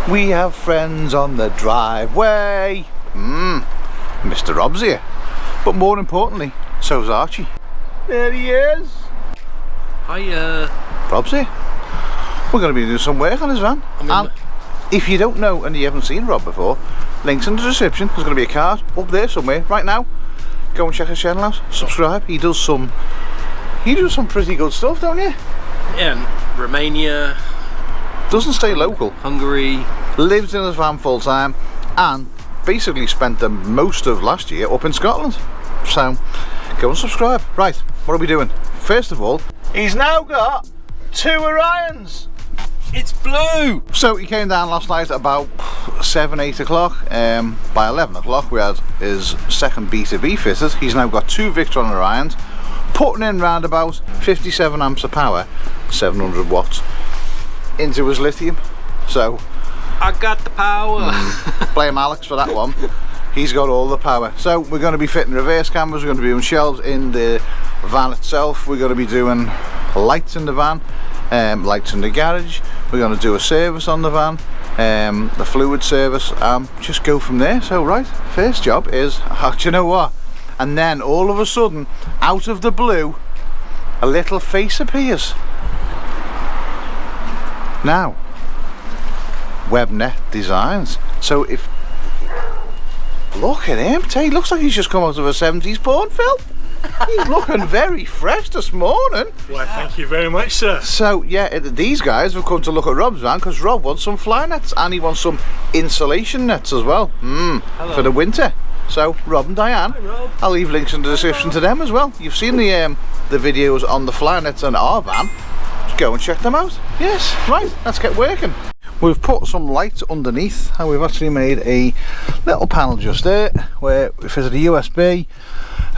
We have friends on the driveway. Mr. Rob's here. But more importantly, so's Archie. There he is. Hiya. Rob's here. We're going to be doing some work on his van. And if you don't know and you haven't seen Rob before, links in the description. There's going to be a card up there somewhere right now. Go and check his channel out. Subscribe. He does some pretty good stuff, don't you? Yeah, Romania. Doesn't stay local. Hungary. Lives in his van full time and basically spent the most of last year up in Scotland. So go and subscribe. Right, what are we doing? First of all, he's now got 2 Orions. It's blue. So he came down last night about 7-8 o'clock. By 11 o'clock we had his second B2B fitted. He's now got 2 Victron Orions, putting in round about 57 amps of power, 700 watts into his lithium. So I got the power. Blame Alex for that one. He's got all the power. So we're going to be fitting reverse cameras, we're going to be doing shelves in the van itself, we're going to be doing lights in the van, lights in the garage, we're going to do a service on the van, the fluid service, just go from there. So right, first job is, do you know what? And then all of a sudden, out of the blue, a little face appears. Now, WebNet Designs. So if, look at him, he looks like he's just come out of a 70s porn film. He's looking very fresh this morning. Why, thank you very much, sir. So yeah, these guys have come to look at Rob's van because Rob wants some fly nets and he wants some insulation nets as well for the winter. So Rob and Diane, hi, Rob. I'll leave links in the description to them as well. You've seen the videos on the fly nets on our van. Just go and check them out. Yes, right, let's get working. We've put some lights underneath and we've actually made a little panel just there where we fitted a USB,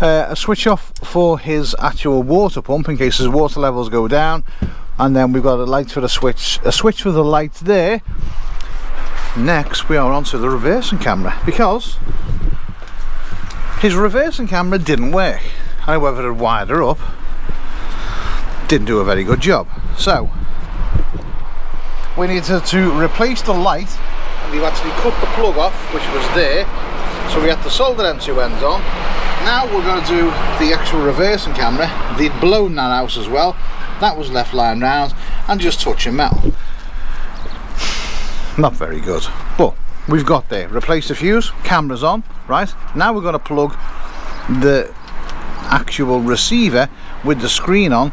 a switch off for his actual water pump in case his water levels go down, and then we've got a light for the switch, a switch for the light there. Next we are onto the reversing camera because his reversing camera didn't work. However, it wired her up, didn't do a very good job. So we needed to replace the light, and we've actually cut the plug off which was there, so we had to solder them 2 ends on. Now we're going to do the actual reversing camera. They'd blown that out as well, that was left lying round and just touching metal. Not very good, but we've got there. Replace the fuse, camera's on. Right, now we're going to plug the actual receiver with the screen on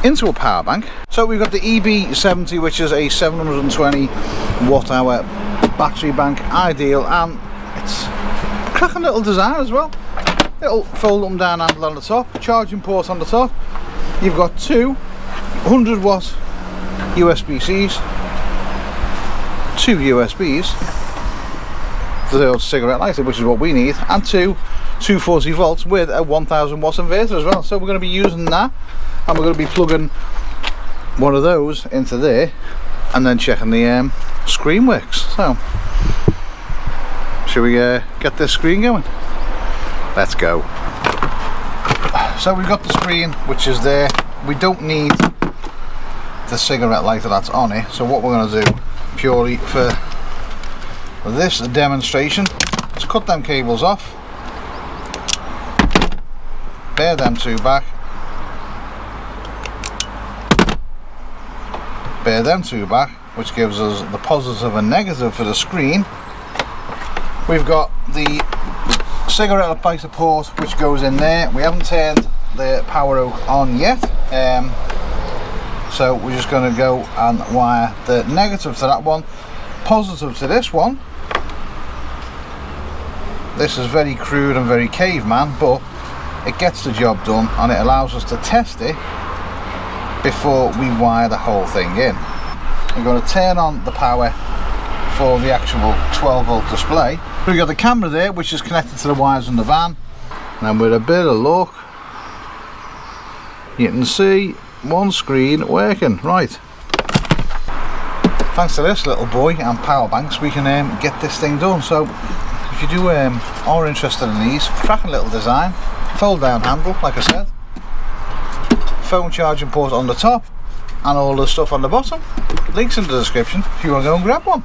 into a power bank. So we've got the EB70, which is a 720 watt hour battery bank, ideal, and it's a cracking little design as well. Little fold up and down handle on the top, charging port on the top. You've got 2 100 watt USB-Cs, 2 USBs, the old cigarette lighter, which is what we need, and 2 240 volts with a 1000 watt inverter as well. So we're going to be using that, and we're going to be plugging one of those into there and then checking the screen works. So should we get this screen going? Let's go. So we've got the screen which is there. We don't need the cigarette lighter that's on it, so what we're going to do purely for this demonstration is cut them cables off, bear them 2 back, bear them 2 back, which gives us the positive and negative for the screen. We've got the cigarette lighter port which goes in there. We haven't turned the power oak on yet, so we're just going to go and wire the negative to that one, positive to this one. This is very crude and very caveman, but it gets the job done and it allows us to test it before we wire the whole thing in. We're going to turn on the power for the actual 12 volt display. We've got the camera there which is connected to the wires in the van, and with a bit of luck you can see one screen working. Right, thanks to this little boy and power banks we can get this thing done. So if you are interested in these, cracking little design, fold down handle like I said, phone charging port on the top and all the stuff on the bottom. Links in the description if you want to go and grab one.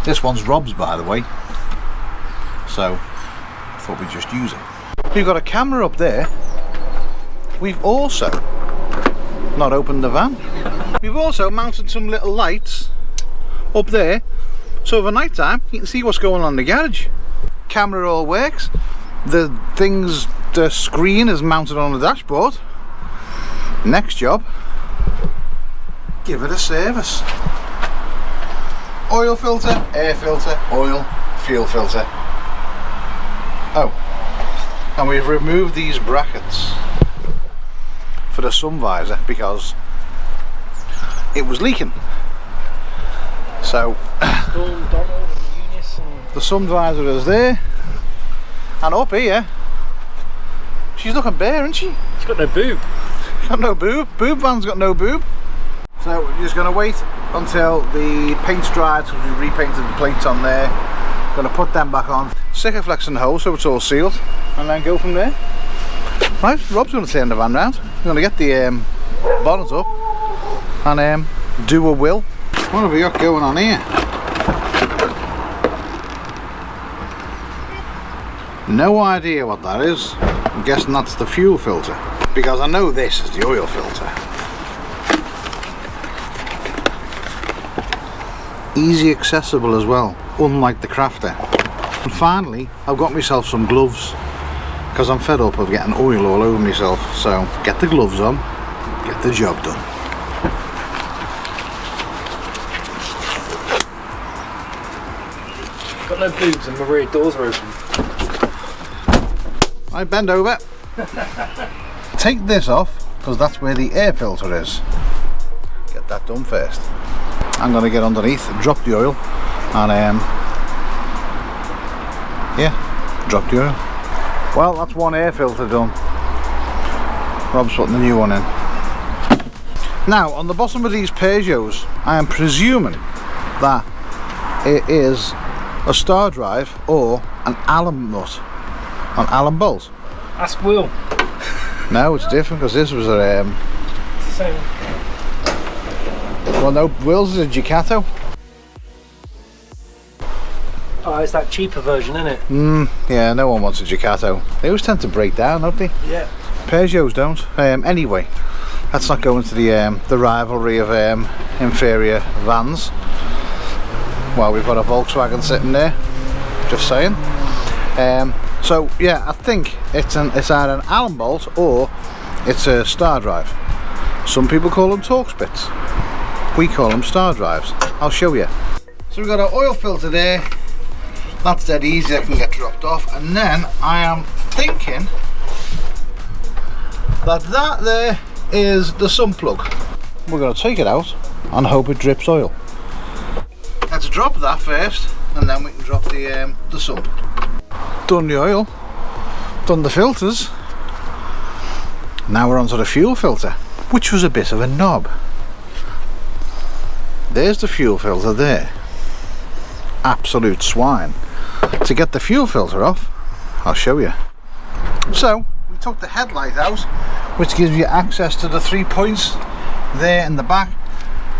This one's Rob's, by the way, so I thought we'd just use it. We've got a camera up there. We've also not opened the van. We've also mounted some little lights up there, so over night time you can see what's going on in the garage. Camera all works. The screen is mounted on the dashboard. Next job, give it a service. Oil filter, air filter, oil, fuel filter. Oh, and we've removed these brackets for the sun visor because it was leaking. So the sun visor is there, and up here she's looking bare, isn't she? She's got no boob. Got no boob. Boob van's got no boob. So we're just going to wait until the paint's dried, because we repainted the plates on there. Going to put them back on, Sikaflex the hole so it's all sealed, and then go from there. Right, Rob's going to turn the van round. We're going to get the bonnet up and do a wheel. What have we got going on here? No idea what that is. I'm guessing that's the fuel filter, because I know this is the oil filter. Easy accessible as well, unlike the Crafter. And finally, I've got myself some gloves, because I'm fed up of getting oil all over myself. So get the gloves on, get the job done. Got no boobs and my rear doors are open. I bend over. Take this off, because that's where the air filter is. Get that done first. I'm going to get underneath, drop the oil, and yeah, drop the oil. Well, that's one air filter done. Rob's putting the new one in. Now, on the bottom of these Peugeots, I am presuming that it is a star drive or an Allen nut, an Allen bolt. Ask Will. No, it's different, because this was a It's the same. well, no, Will's is a Ducato. Oh, it's that cheaper version, isn't it? Yeah, no one wants a Ducato. They always tend to break down, don't they? Yeah. Peugeots don't. Anyway, let's not go into the rivalry of inferior vans. Well, we've got a Volkswagen sitting there. Just saying. So yeah, I think it's either an Allen bolt or it's a star drive. Some people call them Torx bits. We call them star drives. I'll show you. So we've got our oil filter there. That's dead easy, that can get dropped off. And then I am thinking that there is the sun plug. We're going to take it out and hope it drips oil. Let's drop that first, and then we can drop the sump. Done the oil, done the filters. Now we're onto the fuel filter, which was a bit of a knob. There's the fuel filter there. Absolute swine. To get the fuel filter off, I'll show you. So we took the headlight out, which gives you access to the 3 points there in the back.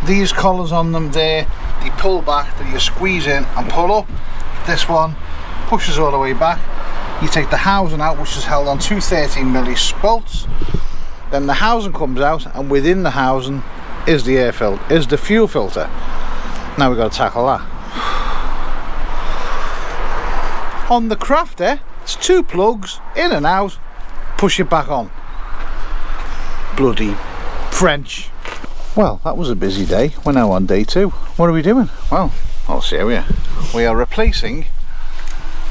These collars on them there, they pull back, that you squeeze in and pull up. This one pushes all the way back. You take the housing out, which is held on two 13mm bolts. Then the housing comes out, and within the housing is the fuel filter. Now we've got to tackle that. On the Crafter, it's 2 plugs in and out, push it back on. Bloody French. Well, that was a busy day. We're now on day 2. What are we doing? Well, I'll show you. We are replacing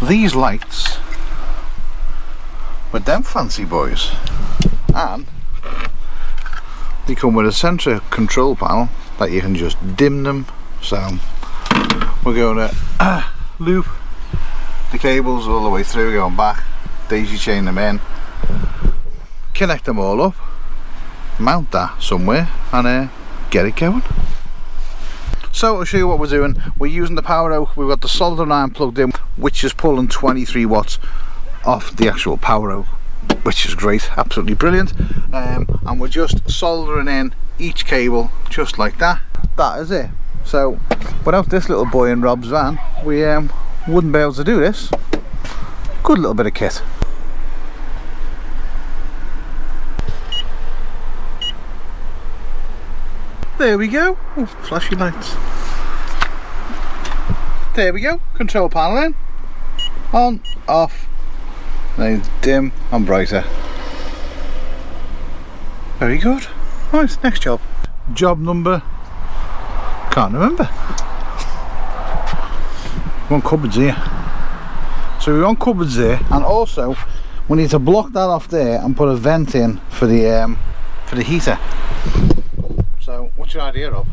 these lights with them fancy boys, and they come with a centre control panel that you can just dim them. So we're going to loop the cables all the way through, going back, daisy chain them in, connect them all up, mount that somewhere, and get it going. So I'll show you what we're doing. We're using the power oak. We've got the solder iron plugged in, which is pulling 23 watts off the actual power oak, which is great, absolutely brilliant. And we're just soldering in each cable just like that. That is it. So without this little boy in Rob's van, we wouldn't be able to do this. Good little bit of kit. There we go. Oh, flashy lights. There we go. Control panel in. On, off. Then dim and brighter. Very good. Right, next job. Job number. Can't remember. We want cupboards here. So we want cupboards there, and also we need to block that off there and put a vent in for the heater. So what's your idea, Rob?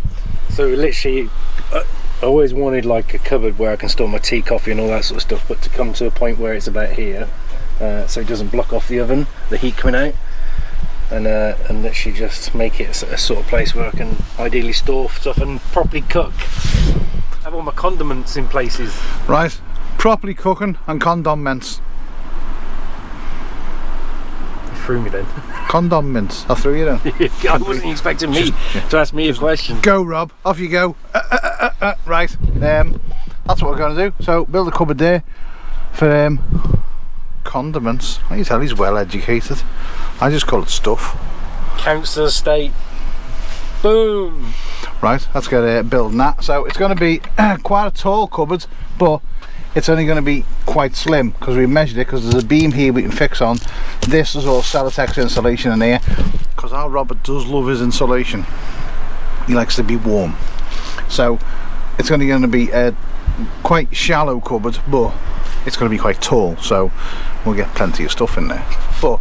So literally, I always wanted like a cupboard where I can store my tea, coffee and all that sort of stuff, but to come to a point where it's about here, so it doesn't block off the oven, the heat coming out, and literally just make it a sort of place where I can ideally store stuff and properly cook. Have all my condiments in places. Right, properly cooking and condiments. You threw me then. Condiments, I threw you then. I wasn't expecting me to ask me a question. Go, Rob, off you go. Right, that's what we're going to do. So build a cupboard there for condiments. I can tell he's well educated. I just call it stuff. Council estate. Boom. Right, let's get building that. So it's going to be quite a tall cupboard, but it's only going to be quite slim because we measured it, because there's a beam here we can fix on. This is all Celotex insulation in here, because our Robert does love his insulation. He likes to be warm. So it's going to be a quite shallow cupboard, but it's going to be quite tall, so we'll get plenty of stuff in there. But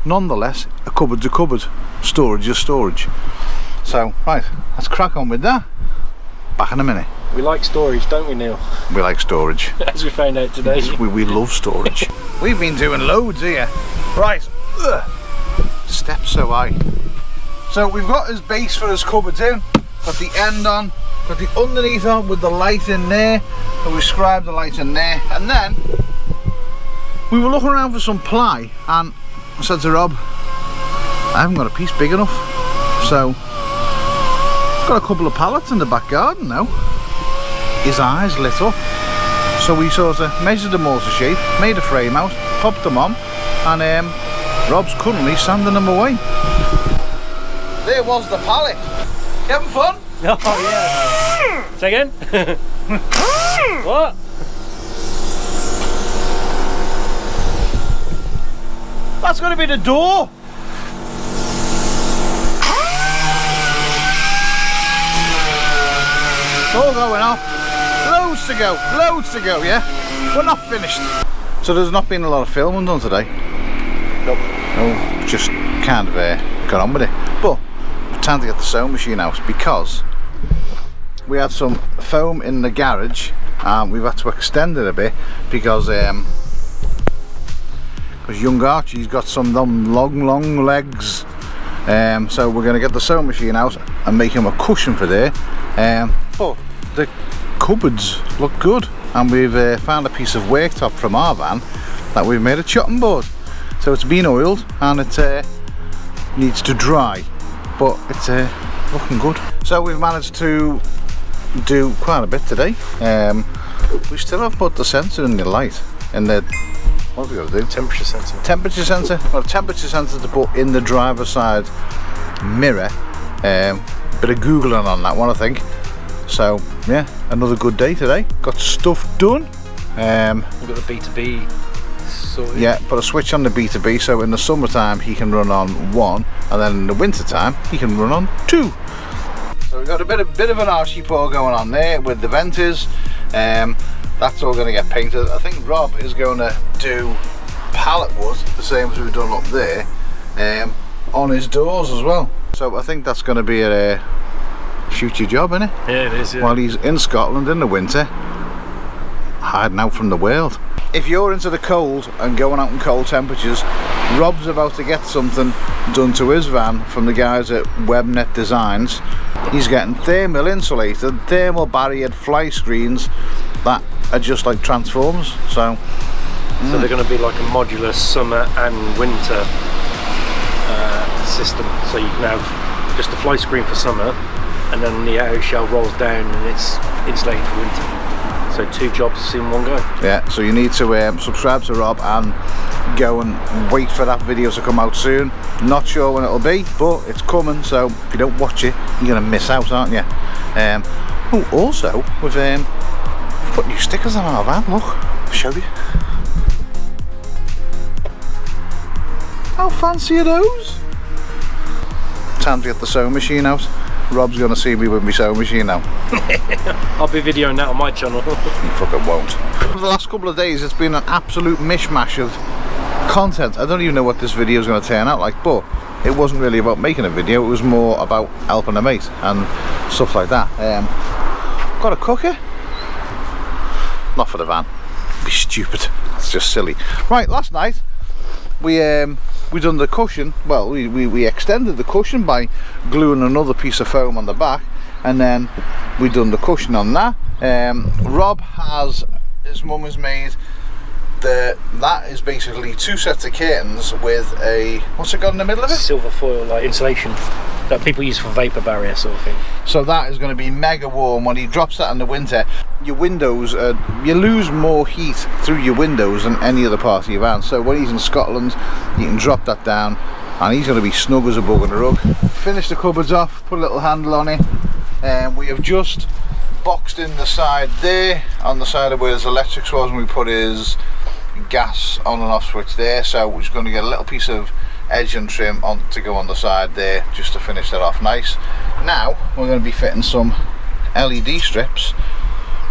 nonetheless, a cupboard's a cupboard, storage is storage. So right, let's crack on with that. Back in a minute. We like storage, don't we, Neil? We like storage. As we found out today. We love storage. We've been doing loads here. Right. Ugh. Steps so high. So we've got his base for his cupboards in. Got the end on. Got the underneath on with the light in there. And we scribed the light in there. And then we were looking around for some ply, and I said to Rob, I haven't got a piece big enough. So got a couple of pallets in the back garden now. His eyes lit up. So we sort of measured the mortar shape, made a frame out, popped them on, and Rob's currently sanding them away. There was the pallet. You having fun? Oh yeah. Say again? What? That's going to be the door. It's all going off. Loads to go, yeah? We're not finished. So there's not been a lot of filming done today. Nope. No, just kind of got on with it. But it's time to get the sewing machine out, because we had some foam in the garage and we've had to extend it a bit because young Archie's got some long legs. So we're going to get the sewing machine out and make him a cushion for there. But the cupboards look good, and we've found a piece of worktop from our van that we've made a chopping board. So it's been oiled and it needs to dry, but it's looking good. So we've managed to do quite a bit today. We still have put the sensor in the light, in the, what have we got to do? Temperature sensor. Temperature sensor. Well, a temperature sensor to put in the driver's side mirror. Bit of googling on that one, I think. So yeah, another good day today. Got stuff done. We've got the B2B sorted. Yeah, put a switch on the B2B, so in the summertime he can run on 1, and then in the winter time he can run on 2. So we've got a bit of an Archie pour going on there with the venters. That's all going to get painted. I think Rob is going to do pallet wood, the same as we've done up there, on his doors as well. So I think that's going to be a future job, isn't it? Yeah, it is, yeah. While he's in Scotland in the winter, hiding out from the world. If you're into the cold and going out in cold temperatures, Rob's about to get something done to his van from the guys at Webnet Designs. He's getting thermal insulated, thermal barriered fly screens that are just like transformers. So they're going to be like a modular summer and winter system. So you can have just a fly screen for summer, and then the outer shell rolls down and it's insulated for winter. So 2 jobs in one go. Yeah, so you need to subscribe to Rob and go and wait for that video to come out soon. Not sure when it'll be, but it's coming, so if you don't watch it, you're going to miss out, aren't you? Oh, also, we've put new stickers on our van, look, I'll show you. How fancy are those? Time to get the sewing machine out. Rob's going to see me with my sewing machine now. I'll be videoing that on my channel. You fucking won't. For the last couple of days it's been an absolute mishmash of content. I don't even know what this video is going to turn out like, but it wasn't really about making a video, it was more about helping a mate and stuff like that. Got a cooker? Not for the van. Be stupid. It's just silly. Right, last night we done the cushion. Well, we extended the cushion by gluing another piece of foam on the back, and then we done the cushion on that. Rob has, his mum has made that is basically 2 sets of curtains with a, what's it got in the middle of it? Silver foil like insulation that people use for vapor barrier sort of thing. So that is going to be mega warm when he drops that in the winter. Your windows, you lose more heat through your windows than any other part of your van. So when he's in Scotland, you can drop that down and he's going to be snug as a bug on a rug. Finish the cupboards off, put a little handle on it, and we have just boxed in the side there, on the side of where his electrics was, and we put his gas on and off switch there. So we're just going to get a little piece of edge and trim on to go on the side there, just to finish that off nice. Now we're going to be fitting some LED strips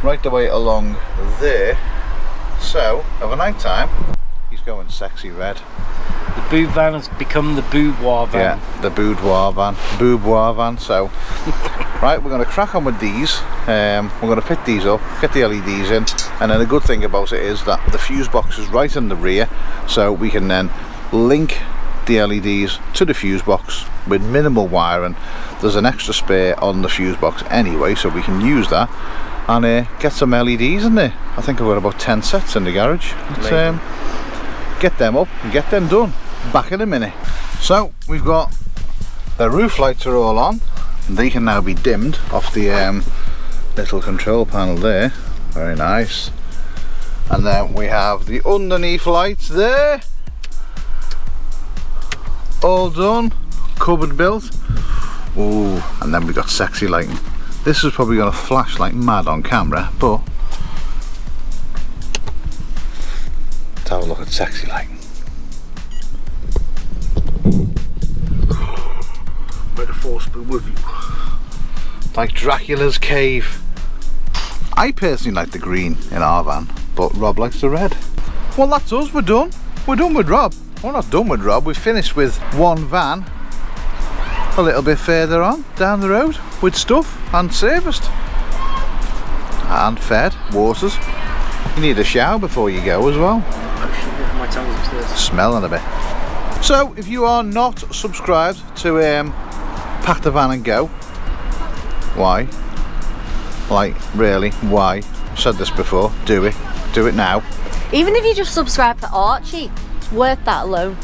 right the way along there, so of a night time he's going sexy red. The boob van has become the boudoir van. Yeah, the boudoir van. So right, we're going to crack on with these. We're going to put these up, get the LEDs in, and then the good thing about it is that the fuse box is right in the rear, so we can then link the LEDs to the fuse box with minimal wiring. There's an extra spare on the fuse box anyway, so we can use that and get some LEDs in there. I think I've got about 10 sets in the garage. Let's get them up and get them done. Back in a minute. So we've got the roof lights are all on. They can now be dimmed off the little control panel there. Very nice. And then we have the underneath lights there. All done. Cupboard built. Ooh, and then we got sexy lighting. This is probably going to flash like mad on camera, but let's have a look at sexy lighting. May the force be with you. Like Dracula's cave. I personally like the green in our van, but Rob likes the red. Well, that's us, we're done. We're done with Rob. We're not done with Rob, we've finished with one van a little bit further on down the road with stuff and serviced and fed, waters. You need a shower before you go as well. My towel's upstairs. Smelling a bit. So if you are not subscribed to Pack the Van and Go, why? Like, really, why? I've said this before, do it now. Even if you just subscribe to Archie, it's worth that alone.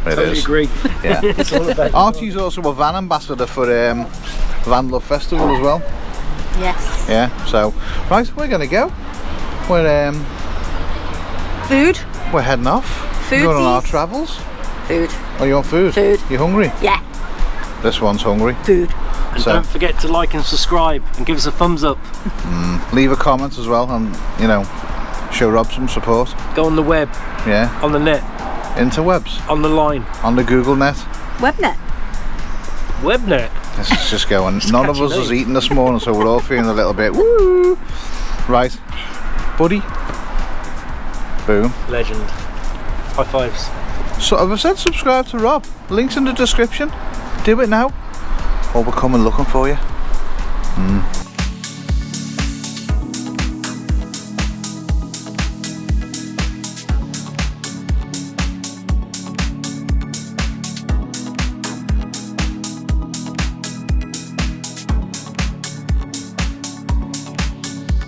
It Totally is. agree. Yeah. It's all about Archie's also a van ambassador for Vanlife Festival as well. Yes. Yeah, so right, we're gonna go. We're Food. we're heading off. Going on our Foodies. travels. Food. Oh, you want food? Food. You hungry? Yeah. This one's hungry. Food. And So- don't forget to like and subscribe and give us a thumbs up. Leave a comment as well, and you know, show Rob some support. Go on the web, Yeah, on the net, interwebs, on the line. on the Google net. Webnet. Webnet. This is just going. None of us catchy has name. eaten this morning, so we're all feeling a little bit woo. Right, buddy. Boom. Legend. High fives. So as I said, subscribe to Rob. Links in the description. Do it now, or we're coming looking for you.